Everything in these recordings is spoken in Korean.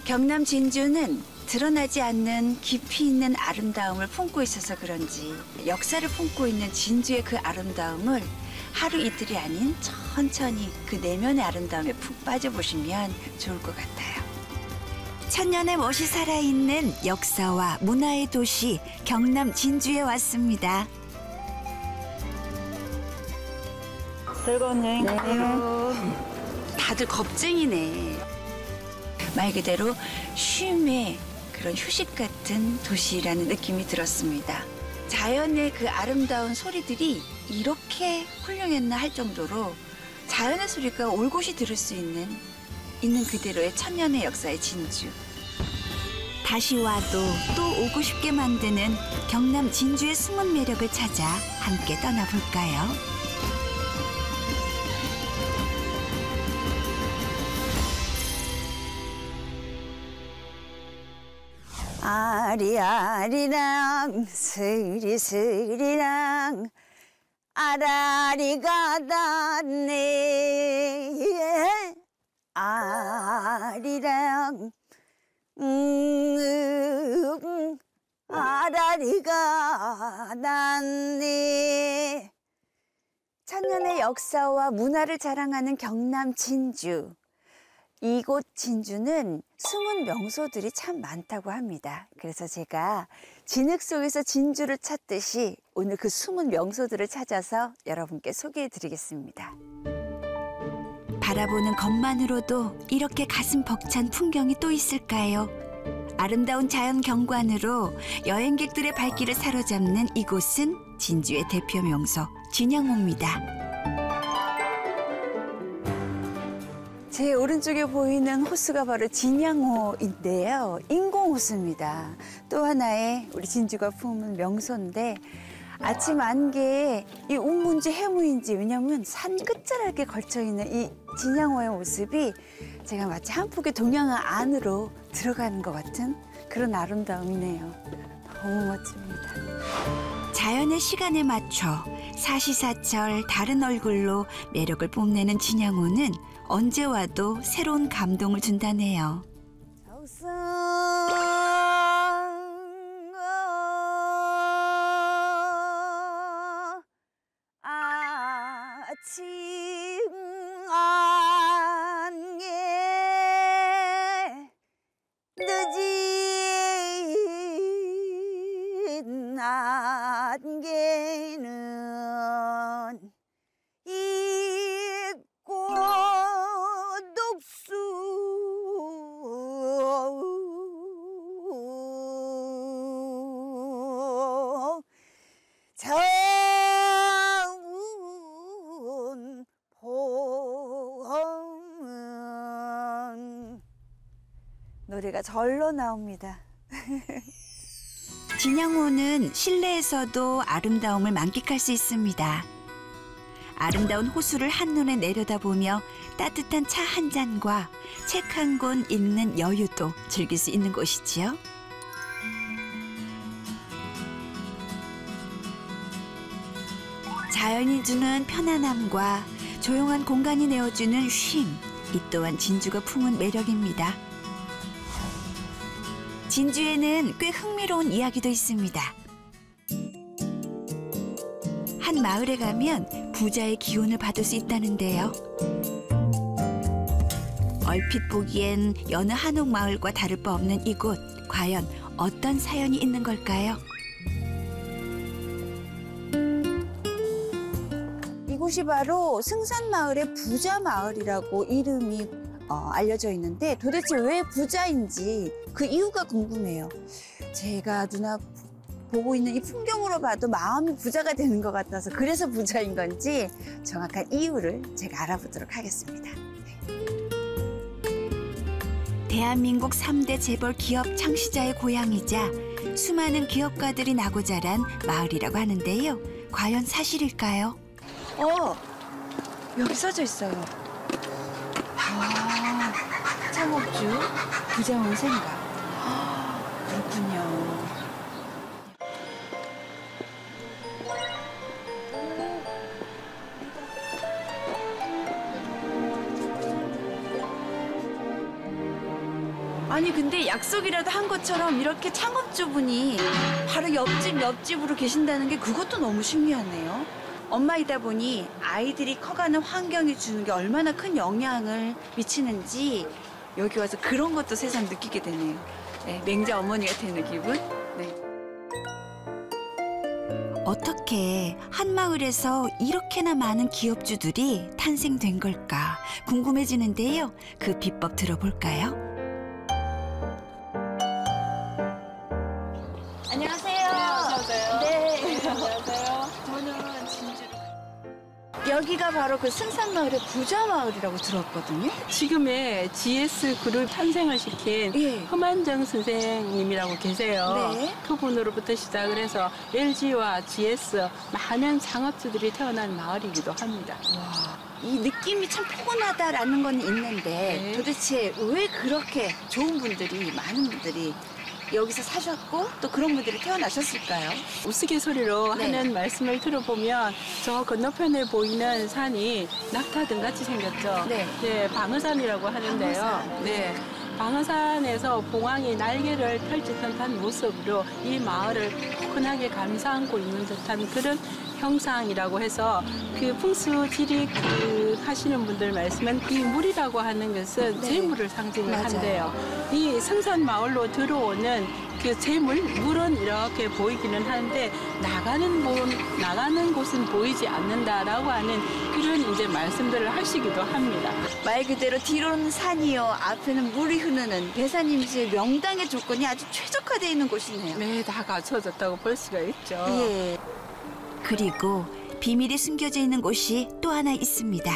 경남 진주는 드러나지 않는 깊이 있는 아름다움을 품고 있어서 그런지 역사를 품고 있는 진주의 그 아름다움을 하루 이틀이 아닌 천천히 그 내면의 아름다움에 푹 빠져보시면 좋을 것 같아요. 천년의 멋이 살아있는 역사와 문화의 도시 경남 진주에 왔습니다. 즐거운 여행 되세요. 다들 겁쟁이네. 말 그대로 쉼의 그런 휴식 같은 도시라는 느낌이 들었습니다. 자연의 그 아름다운 소리들이 이렇게 훌륭했나 할 정도로 자연의 소리가 올곧이 들을 수 있는 그대로의 천년의 역사의 진주. 다시 와도 또 오고 싶게 만드는 경남 진주의 숨은 매력을 찾아 함께 떠나볼까요? 아리아리랑 스리스리랑 아라리가 닿네 아리랑 아라리가 닿네. 천년의 역사와 문화를 자랑하는 경남 진주. 이곳 진주는 숨은 명소들이 참 많다고 합니다. 그래서 제가 진흙 속에서 진주를 찾듯이 오늘 그 숨은 명소들을 찾아서 여러분께 소개해드리겠습니다. 바라보는 것만으로도 이렇게 가슴 벅찬 풍경이 또 있을까요? 아름다운 자연 경관으로 여행객들의 발길을 사로잡는 이곳은 진주의 대표 명소 진양호입니다. 제 오른쪽에 보이는 호수가 바로 진양호인데요. 인공호수입니다. 또 하나의 우리 진주가 품은 명소인데 아침 안개에 이 운무인지 해무인지 왜냐하면 산 끝자락에 걸쳐있는 이 진양호의 모습이 제가 마치 한 폭의 동양화 안으로 들어가는 것 같은 그런 아름다움이네요. 너무 멋집니다. 자연의 시간에 맞춰 사시사철 다른 얼굴로 매력을 뽐내는 진양호는 언제 와도 새로운 감동을 준다네요. 아침 안개 늦은 안개는 잊고 독수 저운 봄은 노래가 절로 나옵니다. 진양호는 실내에서도 아름다움을 만끽할 수 있습니다. 아름다운 호수를 한눈에 내려다보며 따뜻한 차 한 잔과 책 한 권 읽는 여유도 즐길 수 있는 곳이지요. 자연이 주는 편안함과 조용한 공간이 내어주는 쉼, 이 또한 진주가 품은 매력입니다. 진주에는 꽤 흥미로운 이야기도 있습니다. 한 마을에 가면 부자의 기운을 받을 수 있다는데요. 얼핏 보기엔 여느 한옥 마을과 다를 바 없는 이곳, 과연 어떤 사연이 있는 걸까요? 이곳이 바로 승산마을의 부자마을이라고 이름이 알려져 있는데 도대체 왜 부자인지 그 이유가 궁금해요. 제가 눈앞 보고 있는 이 풍경으로 봐도 마음이 부자가 되는 것 같아서 그래서 부자인 건지 정확한 이유를 제가 알아보도록 하겠습니다. 대한민국 3대 재벌 기업 창시자의 고향이자 수많은 기업가들이 나고 자란 마을이라고 하는데요. 과연 사실일까요? 여기 써져 있어요. 창업주 부자원 생각. 그렇군요. 아니 근데 약속이라도 한 것처럼 이렇게 창업주분이 바로 옆집으로 계신다는 게 그것도 너무 신기하네요. 엄마이다 보니 아이들이 커가는 환경이 주는 게 얼마나 큰 영향을 미치는지 여기 와서 그런 것도 새삼 느끼게 되네요. 네, 맹자 어머니가 되는 기분. 네. 어떻게 한 마을에서 이렇게나 많은 기업주들이 탄생된 걸까 궁금해지는데요. 그 비법 들어볼까요? 안녕하세요. 안녕하세요. 네. 안녕하세요. 저는 진주로. 여기가 바로 그 승산마을의 부자마을이라고 들었거든요. 지금의 GS 그룹 탄생을 시킨 예. 허만정 선생님이라고 계세요. 네. 그분으로부터 시작을 해서 LG와 GS 많은 창업주들이 태어난 마을이기도 합니다. 이 느낌이 참 포근하다라는 건 있는데 네. 도대체 왜 그렇게 좋은 분들이 많은 분들이 여기서 사셨고 또 그런 분들이 태어나셨을까요? 우스갯소리로 네. 하는 말씀을 들어보면 저 건너편에 보이는 산이 낙타등 같이 생겼죠. 네. 방어산이라고 하는데요. 방어산. 네. 방어산에서 봉황이 날개를 펼친 듯한 모습으로 이 마을을 포근하게 감싸안고 있는 듯한 그런 형상이라고 해서 그 풍수지리 하시는 분들 말씀은 이 물이라고 하는 것은 네. 재물을 상징을 맞아요. 한대요. 이 성산 마을로 들어오는 그 재물, 물은 이렇게 보이기는 하는데 나가는 곳은 보이지 않는다라고 하는 그런 이제 말씀들을 하시기도 합니다. 말 그대로 뒤로는 산이요 앞에는 물이 흐르는 배산임시의 명당의 조건이 아주 최적화되어 있는 곳이네요. 네, 다 갖춰졌다고 볼 수가 있죠. 예. 그리고 비밀이 숨겨져 있는 곳이 또 하나 있습니다.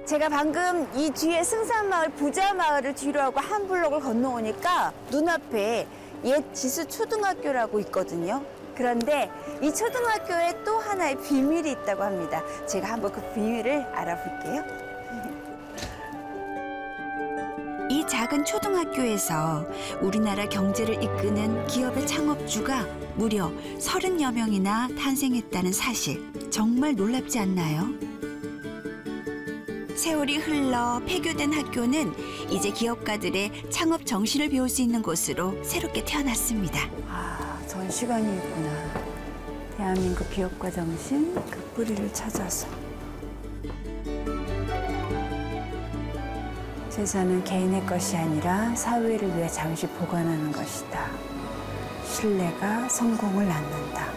제가 방금 이 뒤에 승산마을 부자마을을 뒤로 하고 한 블록을 건너오니까 눈앞에 옛 지수 초등학교라고 있거든요. 그런데 이 초등학교에 또 하나의 비밀이 있다고 합니다. 제가 한번 그 비밀을 알아볼게요. 이 작은 초등학교에서 우리나라 경제를 이끄는 기업의 창업주가 무려 30여 명이나 탄생했다는 사실 정말 놀랍지 않나요? 세월이 흘러 폐교된 학교는 이제 기업가들의 창업 정신을 배울 수 있는 곳으로 새롭게 태어났습니다. 아, 전시관이 있구나. 대한민국 기업가 정신 그 뿌리를 찾아서. 재산은 개인의 것이 아니라 사회를 위해 잠시 보관하는 것이다. 신뢰가 성공을 낳는다.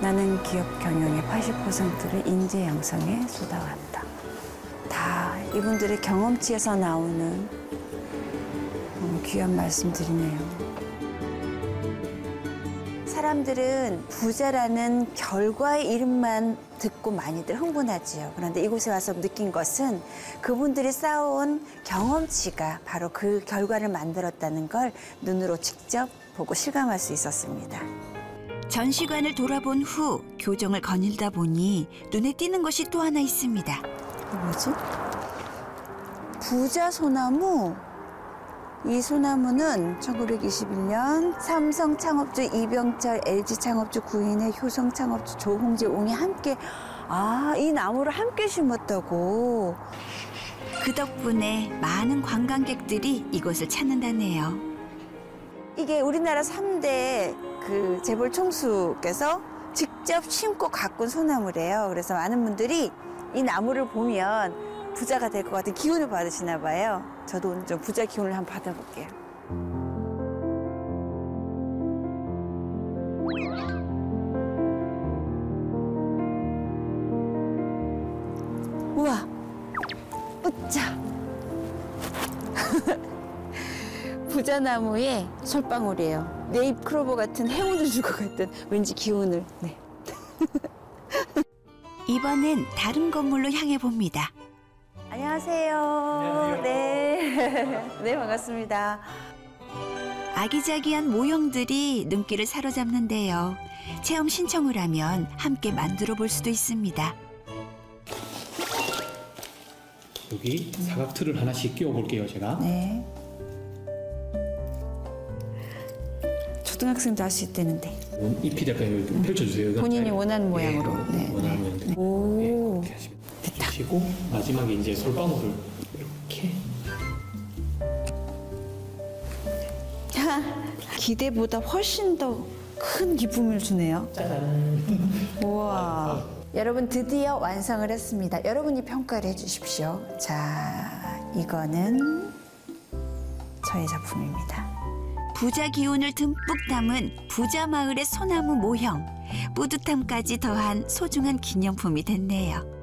나는 기업 경영의 80%를 인재 양성에 쏟아간다. 다 이분들의 경험치에서 나오는 귀한 말씀들이네요. 사람들은 부자라는 결과의 이름만 듣고 많이들 흥분하지요. 그런데 이곳에 와서 느낀 것은 그분들이 쌓아온 경험치가 바로 그 결과를 만들었다는 걸 눈으로 직접 보고 실감할 수 있었습니다. 전시관을 돌아본 후 교정을 거닐다 보니 눈에 띄는 것이 또 하나 있습니다. 이게 뭐지? 부자 소나무? 이 소나무는 1921년 삼성 창업주 이병철, LG 창업주 구인의 효성 창업주 조홍재 옹이 함께 이 나무를 함께 심었다고. 그 덕분에 많은 관광객들이 이곳을 찾는다네요. 이게 우리나라 3대 그 재벌 총수께서 직접 심고 가꾼 소나무래요. 그래서 많은 분들이 이 나무를 보면 부자가 될 것 같은 기운을 받으시나 봐요. 저도 오늘 좀 부자 기운을 한번 받아볼게요. 우와, 으짜. 부자나무의 솔방울이에요. 네잎 크로버 같은 행운을 줄 것 같은 왠지 기운을. 네. 이번엔 다른 건물로 향해 봅니다. 안녕하세요. 안녕하세요. 네. 네, 반갑습니다. 아기자기한 모형들이 눈길을 사로잡는데요. 체험 신청을 하면 함께 만들어 볼 수도 있습니다. 여기 사각틀을 하나씩 끼워 볼게요, 제가. 네. 초등학생도 할 수 있다는데. 잎이 될까요? 펼쳐주세요. 본인이 원하는 모양으로. 네. 원하는 모양대로. 오. 네, 이렇게 하시면 하시고, 마지막에 이제 솔방울을 이렇게 기대보다 훨씬 더 큰 기쁨을 주네요. 짜잔. 우와. 여러분 드디어 완성을 했습니다. 여러분이 평가를 해주십시오. 자, 이거는 저의 작품입니다. 부자 기운을 듬뿍 담은 부자 마을의 소나무 모형. 뿌듯함까지 더한 소중한 기념품이 됐네요.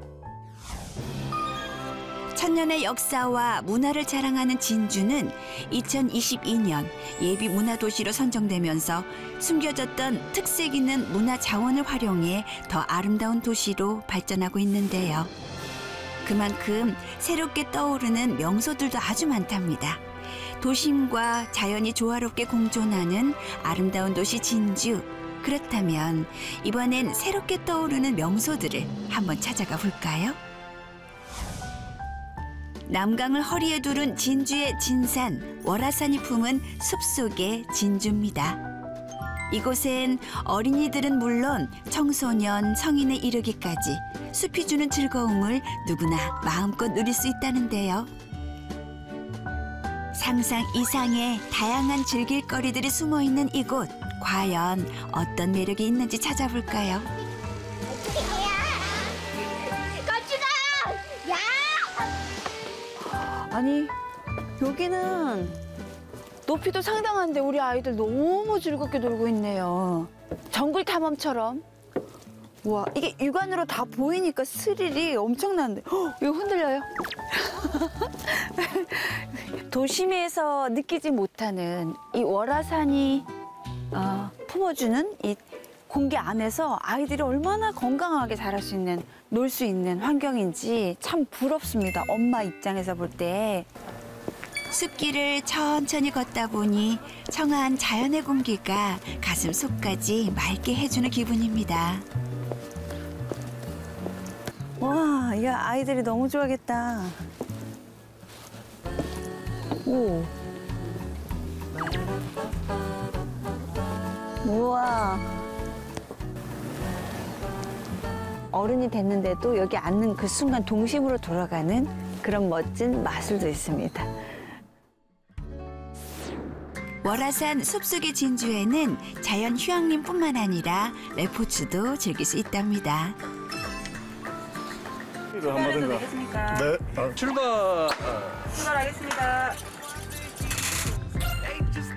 천년의 역사와 문화를 자랑하는 진주는 2022년 예비 문화도시로 선정되면서 숨겨졌던 특색 있는 문화 자원을 활용해 더 아름다운 도시로 발전하고 있는데요. 그만큼 새롭게 떠오르는 명소들도 아주 많답니다. 도심과 자연이 조화롭게 공존하는 아름다운 도시 진주. 그렇다면 이번엔 새롭게 떠오르는 명소들을 한번 찾아가 볼까요? 남강을 허리에 두른 진주의 진산, 월화산이 품은 숲속의 진주입니다. 이곳엔 어린이들은 물론 청소년, 성인에 이르기까지 숲이 주는 즐거움을 누구나 마음껏 누릴 수 있다는데요. 상상 이상의 다양한 즐길거리들이 숨어있는 이곳. 과연 어떤 매력이 있는지 찾아볼까요? 아니, 여기는 높이도 상당한데 우리 아이들 너무 즐겁게 놀고 있네요. 정글 탐험처럼. 우와, 이게 육안으로 다 보이니까 스릴이 엄청난데. 헉, 이거 흔들려요? 도심에서 느끼지 못하는 이 월화산이 품어주는 이 공기 안에서 아이들이 얼마나 건강하게 자랄 수 있는, 놀 수 있는 환경인지 참 부럽습니다. 엄마 입장에서 볼 때. 숲길을 천천히 걷다 보니 청아한 자연의 공기가 가슴 속까지 맑게 해주는 기분입니다. 와, 이 아이들이 너무 좋아하겠다. 오. 우와. 어른이 됐는데도 여기 앉는 그 순간 동심으로 돌아가는 그런 멋진 마술도 있습니다. 월화산 숲속의 진주에는 자연 휴양림뿐만 아니라 레포츠도 즐길 수 있답니다. 출발해도 되겠습니까? 네. 출발! 출발하겠습니다.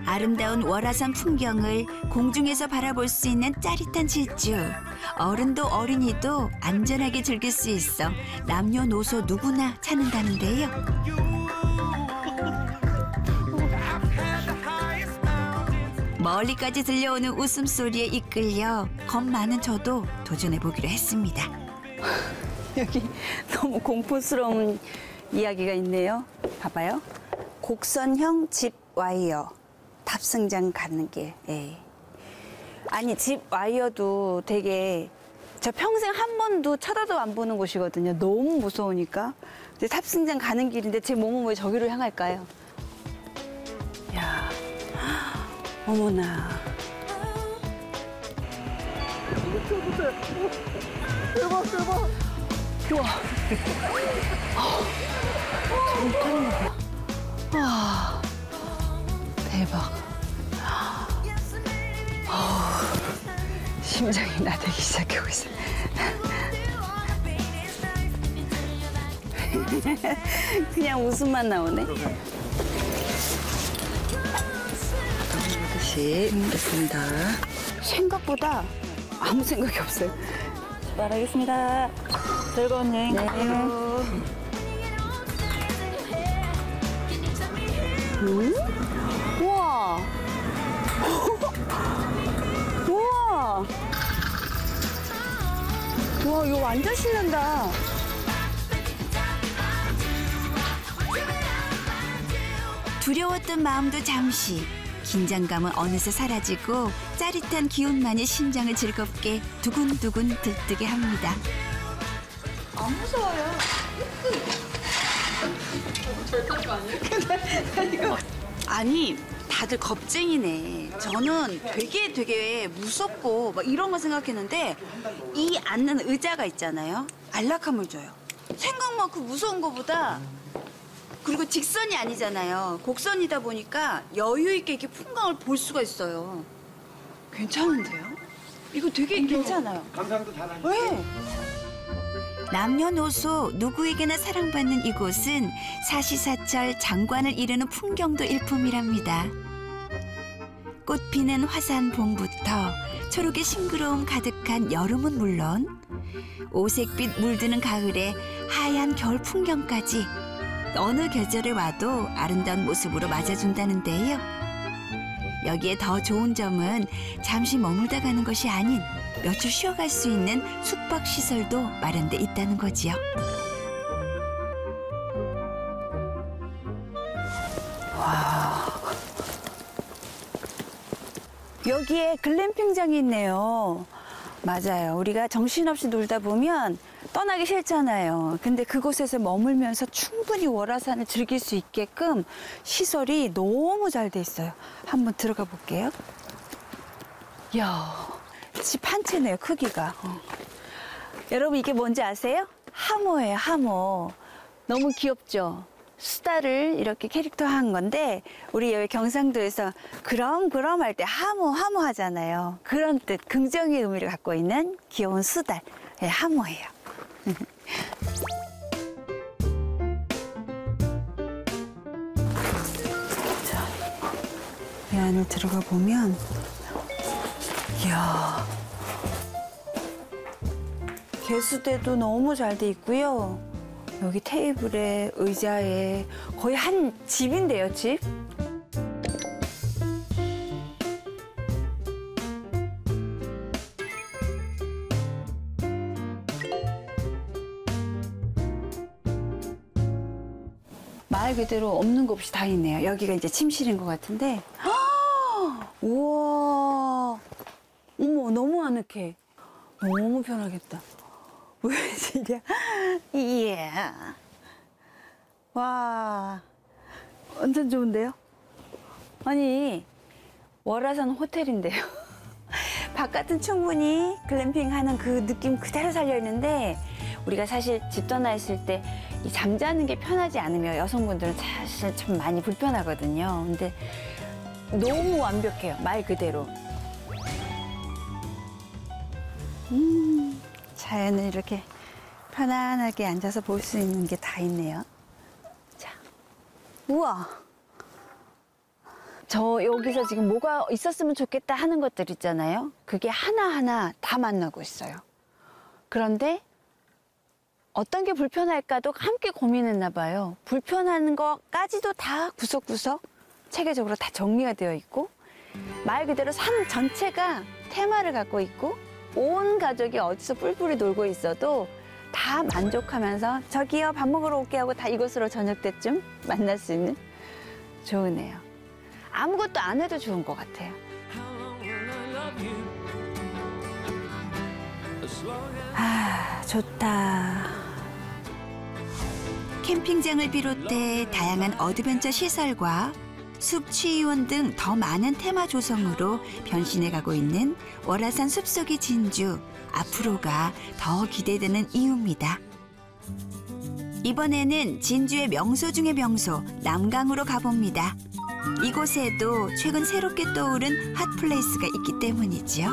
아름다운 월화산 풍경을 공중에서 바라볼 수 있는 짜릿한 질주. 어른도 어린이도 안전하게 즐길 수 있어 남녀노소 누구나 찾는다는데요. 멀리까지 들려오는 웃음소리에 이끌려 겁 많은 저도 도전해보기로 했습니다. 여기 너무 공포스러운 이야기가 있네요. 봐봐요. 곡선형 집 와이어. 탑승장 가는 길. 예. 아니, 집 와이어도 되게 저 평생 한 번도 쳐다도 안 보는 곳이거든요. 너무 무서우니까. 근데 탑승장 가는 길인데 제 몸은 왜 저기로 향할까요? 야, 어머나. 대박 대박. 우와. 저기 타는 거 봐. 와, 대박. 심장이 나대기 시작하고 있어요. 그냥 웃음만 나오네. 이것이 됐습니다. 생각보다 아무 생각이 없어요. 출발하겠습니다. 즐거운 여행 되세요. 우와. 우와. 와, 이거 완전 신난다. 두려웠던 마음도 잠시, 긴장감은 어느새 사라지고 짜릿한 기운만이 심장을 즐겁게 두근두근 들뜨게 합니다. 안 무서워요. 아니, 다들 겁쟁이네. 저는 되게 무섭고 막 이런 거 생각했는데 이 앉는 의자가 있잖아요. 안락함을 줘요. 생각만큼 무서운 거보다 그리고 직선이 아니잖아요. 곡선이다 보니까 여유 있게 이렇게 풍광을 볼 수가 있어요. 괜찮은데요? 이거 되게 괜찮아요. 감상도 잘하시고. 네. 남녀노소 누구에게나 사랑받는 이곳은 사시사철 장관을 이루는 풍경도 일품이랍니다. 꽃 피는 화산 봄부터 초록의 싱그러움 가득한 여름은 물론 오색빛 물드는 가을에 하얀 겨울 풍경까지 어느 계절에 와도 아름다운 모습으로 맞아준다는데요. 여기에 더 좋은 점은 잠시 머물다 가는 것이 아닌 며칠 쉬어갈 수 있는 숙박시설도 마련돼 있다는 거지요. 여기에 글램핑장이 있네요. 맞아요. 우리가 정신없이 놀다 보면 떠나기 싫잖아요. 근데 그곳에서 머물면서 충분히 월화산을 즐길 수 있게끔 시설이 너무 잘 돼 있어요. 한번 들어가 볼게요. 이야, 집 한 채네요, 크기가. 여러분, 이게 뭔지 아세요? 하모예요, 하모. 너무 귀엽죠? 수다를 이렇게 캐릭터화한 건데 우리 여기 경상도에서 그럼 할 때 하모 하잖아요. 그런 뜻, 긍정의 의미를 갖고 있는 귀여운 수달, 네, 하모예요. 자, 이 안을 들어가 보면 이야, 개수대도 너무 잘 돼 있고요. 여기 테이블에 의자에 거의 한 집인데요, 집? 말 그대로 없는 거 없이 다 있네요. 여기가 이제 침실인 것 같은데. 우와. 어머, 너무 아늑해. 너무 편하겠다. 왜 진짜? 이야. 와. 완전 좋은데요? 아니, 월화산 호텔인데요. 바깥은 충분히 글램핑 하는 그 느낌 그대로 살려있는데 우리가 사실 집 떠나 있을 때 이 잠자는 게 편하지 않으면 여성분들은 사실 좀 많이 불편하거든요. 근데 너무 완벽해요. 말 그대로. 자연을 이렇게 편안하게 앉아서 볼 수 있는 게 다 있네요. 자, 우와. 저 여기서 지금 뭐가 있었으면 좋겠다 하는 것들 있잖아요. 그게 하나하나 다 만나고 있어요. 그런데 어떤 게 불편할까도 함께 고민했나 봐요. 불편한 것까지도 다 구석구석 체계적으로 다 정리가 되어 있고 말 그대로 산 전체가 테마를 갖고 있고 온 가족이 어디서 뿔뿔이 놀고 있어도 다 만족하면서 저기요 밥 먹으러 올게 하고 다 이곳으로 저녁 때쯤 만날 수 있는 좋으네요. 아무것도 안 해도 좋은 것 같아요. 아, 좋다. 캠핑장을 비롯해 다양한 어드벤처 시설과 숲취의원 등 더 많은 테마 조성으로 변신해가고 있는 월화산 숲속의 진주. 앞으로가 더 기대되는 이유입니다. 이번에는 진주의 명소 중의 명소 남강으로 가봅니다. 이곳에도 최근 새롭게 떠오른 핫플레이스가 있기 때문이죠.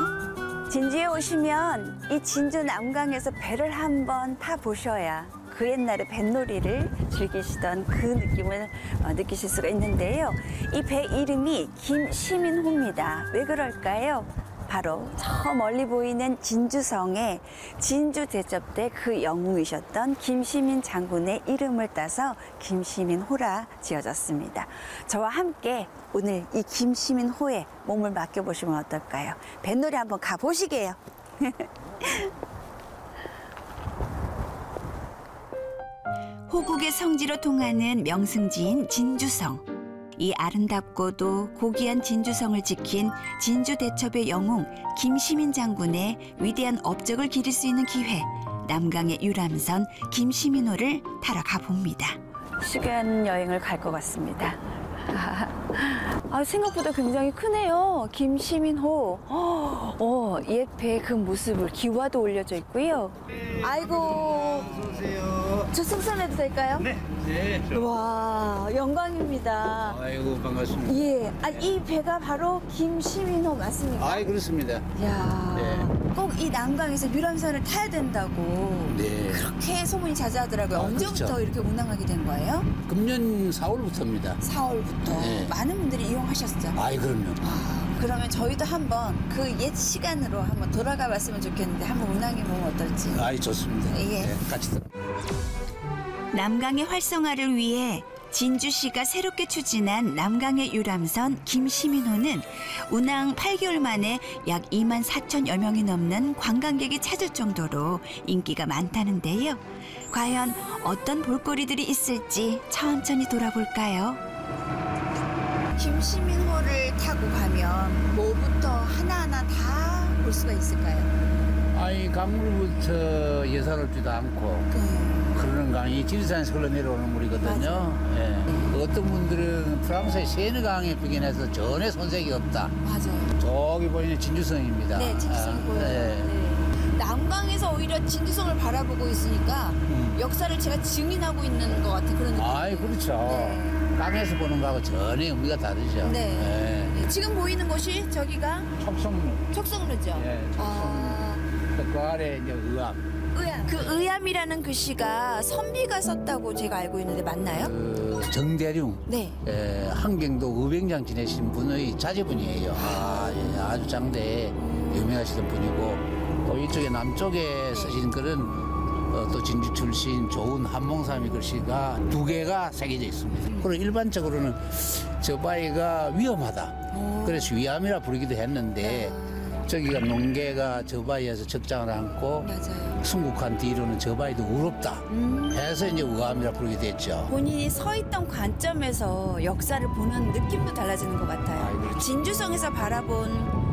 진주에 오시면 이 진주 남강에서 배를 한번 타보셔야 그 옛날에 뱃놀이를 즐기시던 그 느낌을 느끼실 수가 있는데요. 이 배 이름이 김시민호입니다. 왜 그럴까요? 바로 저 멀리 보이는 진주성에 진주 대첩 때 그 영웅이셨던 김시민 장군의 이름을 따서 김시민호라 지어졌습니다. 저와 함께 오늘 이 김시민호에 몸을 맡겨보시면 어떨까요? 뱃놀이 한번 가보시게요. 호국의 성지로 통하는 명승지인 진주성. 이 아름답고도 고귀한 진주성을 지킨 진주 대첩의 영웅 김시민 장군의 위대한 업적을 기릴 수 있는 기회. 남강의 유람선 김시민호를 타러 가봅니다. 시간 여행을 갈 것 같습니다. 생각보다 굉장히 크네요. 김시민호. 옛 배 그 모습을 기와도 올려져 있고요. 아이고. 저 승선해도 될까요? 네. 네. 와, 영광입니다. 아이고 반갑습니다. 예. 이 배가 바로 김시민호 맞습니까? 아이 그렇습니다. 야, 네. 꼭 이 남강에서 유람선을 타야 된다고 네. 그렇게 소문이 자자하더라고요. 언제부터 그렇죠. 이렇게 운항하게 된 거예요? 금년 4월부터입니다. 4월부터. 네. 많은 분들이 이용하셨죠? 아이 그럼요. 그러면 저희도 한번 그 옛 시간으로 한번 돌아가 봤으면 좋겠는데 한번 운항해 보면 어떨지. 아이 좋습니다. 예. 네, 같이 들어. 남강의 활성화를 위해 진주시가 새롭게 추진한 남강의 유람선 김시민호는 운항 8개월 만에 약 2만 4천여 명이 넘는 관광객이 찾을 정도로 인기가 많다는데요. 과연 어떤 볼거리들이 있을지 천천히 돌아볼까요? 김시민호를 타고 가면 뭐부터 하나하나 다 볼 수가 있을까요? 아이 강물부터 예사롭지도 않고 흐르는 강이 지리산에서 흘러내려오는 물이거든요. 예. 어떤 분들은 프랑스의 세느강에 비견해서 전혀 손색이 없다. 맞아요. 저기 보이는 진주성입니다. 네, 진주성이 보여요. 네. 네. 남강에서 오히려 진주성을 바라보고 있으니까 역사를 제가 증인하고 있는 것 같은 그런 느낌. 아이 그렇죠. 네. 땅에서 보는 거하고 전혀 의미가 다르죠. 네. 네. 지금 보이는 곳이 저기가 촉성루. 촉성루죠. 예, 촉성루. 그 아래 이제 의암. 의암. 그 의암이라는 글씨가 선비가 썼다고 제가 알고 있는데 맞나요? 그 정대룡. 네. 한경도 의병장 지내신 분의 자제분이에요. 아주 장대에 유명하시던 분이고 또 이쪽에 남쪽에 쓰신 글은 또 진주 출신 좋은 한몽삼이 글씨가 2개가 새겨져 있습니다. 그리고 일반적으로는 저 바위가 위험하다. 그래서 위암이라 부르기도 했는데 저기가 농계가 저 바위에서 적장을 안고 맞아요. 순국한 뒤로는 저 바위도 의롭다 해서 이제 의암이라 부르게 됐죠. 본인이 서 있던 관점에서 역사를 보는 느낌도 달라지는 것 같아요. 그렇죠. 진주성에서 바라본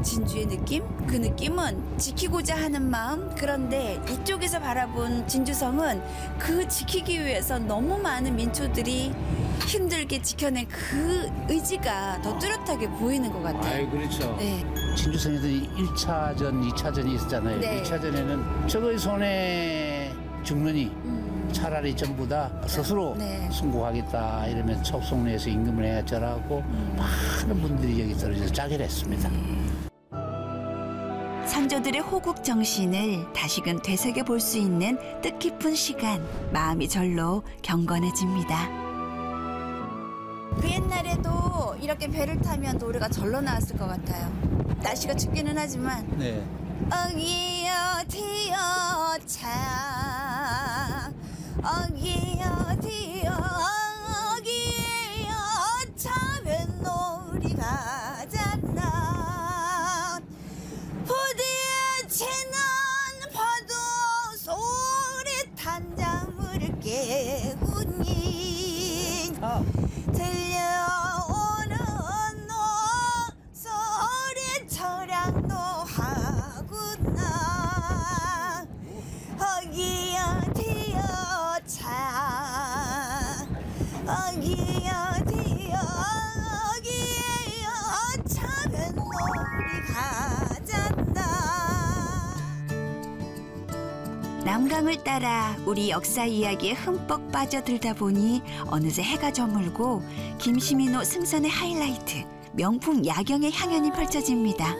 진주의 느낌? 그 느낌은 지키고자 하는 마음. 그런데 이쪽에서 바라본 진주성은 그 지키기 위해서 너무 많은 민초들이 힘들게 지켜낸 그 의지가 더 뚜렷하게 보이는 것 같아요. 그렇죠. 네. 진주성에도 1차전, 2차전이 있었잖아요. 네. 1차전에는 적의 손에 죽느니 차라리 전부 다 스스로 네. 순국하겠다 이러면서 촉성루에서 임금을 해야죠라고 많은 분들이 여기 떨어져서 짜기를 했습니다. 선조들의 호국 정신을 다시금 되새겨 볼 수 있는 뜻깊은 시간, 마음이 절로 경건해집니다. 그 옛날에도 이렇게 배를 타면 노래가 절로 나왔을 것 같아요. 날씨가 춥기는 하지만 네. 어기여 디여 차 어기여 디여 어기여 차면 놀이 가잖아 부딪히는 파도 소리 탄자물을 깨우니 들려오는 노소리 철양도 하구나 어기여 디여 차 어기여 디여 어기여 차면 놀이 가잖아. 남강을 따라 우리 역사 이야기에 흠뻑 빠져들다 보니 어느새 해가 저물고 김시민호 승선의 하이라이트, 명품 야경의 향연이 펼쳐집니다.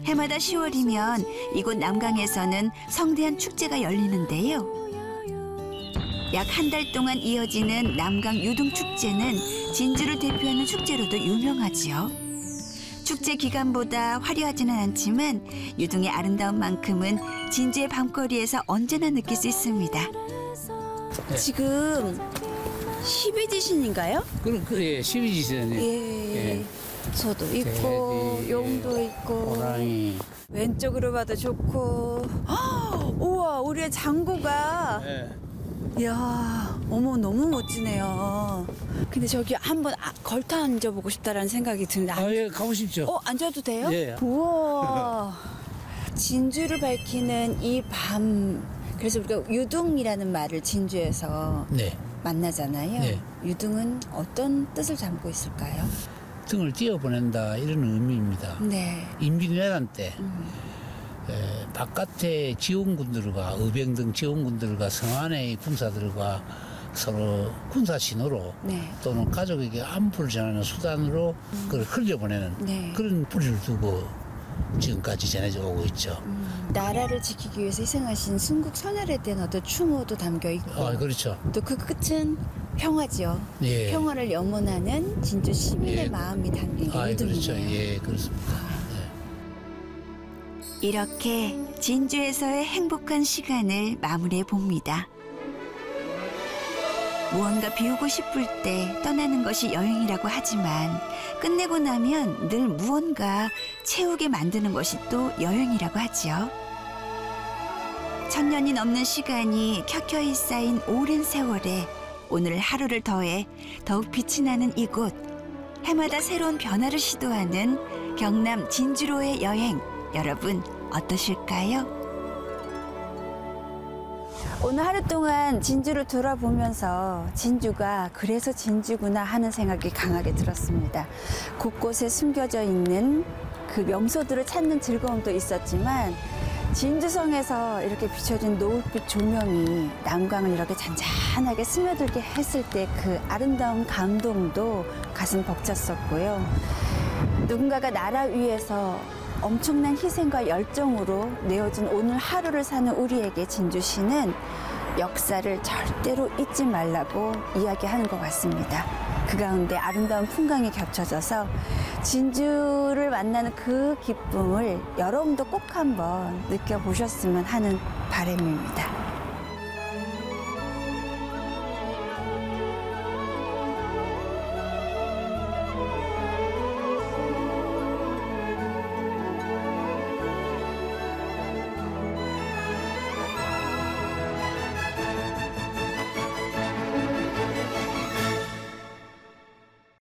해마다 10월이면 이곳 남강에서는 성대한 축제가 열리는데요. 약 한 달 동안 이어지는 남강 유등축제는 진주를 대표하는 축제로도 유명하지요. 축제 기간보다 화려하지는 않지만 유등의 아름다운 만큼은 진주의 밤거리에서 언제나 느낄 수 있습니다. 네. 지금 12지신인가요? 그래, 12지선이. 예. 소도 있고 돼지, 용도 있고 호랑이. 왼쪽으로 봐도 좋고 우와 우리의 장구가 네. 이야 어머 너무 멋지네요. 근데 저기 한번 걸터 앉아보고 싶다라는 생각이 드는데 예, 가고 싶죠. 앉아도 돼요? 예. 우와 진주를 밝히는 이 밤 그래서 우리가 유등이라는 말을 진주에서 네. 만나잖아요. 네. 유등은 어떤 뜻을 담고 있을까요? 등을 띄어보낸다 이런 의미입니다. 네. 임진왜란 때 바깥에 지원군들과 의병 등 지원군들과 성 안의 군사들과 서로 군사 신호로 네. 또는 가족에게 안부를 전하는 수단으로 그걸 흘려보내는 네. 그런 뿌리를 두고 지금까지 전해져 오고 있죠. 나라를 지키기 위해서 희생하신 순국 선열에 대한 어떤 추모도 담겨 있고 그렇죠. 또 그 끝은 평화죠. 예. 평화를 염원하는 진주 시민의 예. 마음이 담긴 게 유등이네요. 그렇죠. 예, 그렇습니다. 이렇게 진주에서의 행복한 시간을 마무리해 봅니다. 무언가 비우고 싶을 때 떠나는 것이 여행이라고 하지만 끝내고 나면 늘 무언가 채우게 만드는 것이 또 여행이라고 하지요. 1000년이 넘는 시간이 켜켜이 쌓인 오랜 세월에 오늘 하루를 더해 더욱 빛이 나는 이곳. 해마다 새로운 변화를 시도하는 경남 진주로의 여행. 여러분 어떠실까요? 오늘 하루 동안 진주를 돌아보면서 진주가 그래서 진주구나 하는 생각이 강하게 들었습니다. 곳곳에 숨겨져 있는 그 명소들을 찾는 즐거움도 있었지만 진주성에서 이렇게 비춰진 노을빛 조명이 남강을 이렇게 잔잔하게 스며들게 했을 때 그 아름다운 감동도 가슴 벅찼었고요. 누군가가 나라 위해서 엄청난 희생과 열정으로 내어준 오늘 하루를 사는 우리에게 진주시는 역사를 절대로 잊지 말라고 이야기하는 것 같습니다. 그 가운데 아름다운 풍광이 겹쳐져서 진주를 만나는 그 기쁨을 여러분도 꼭 한번 느껴보셨으면 하는 바람입니다.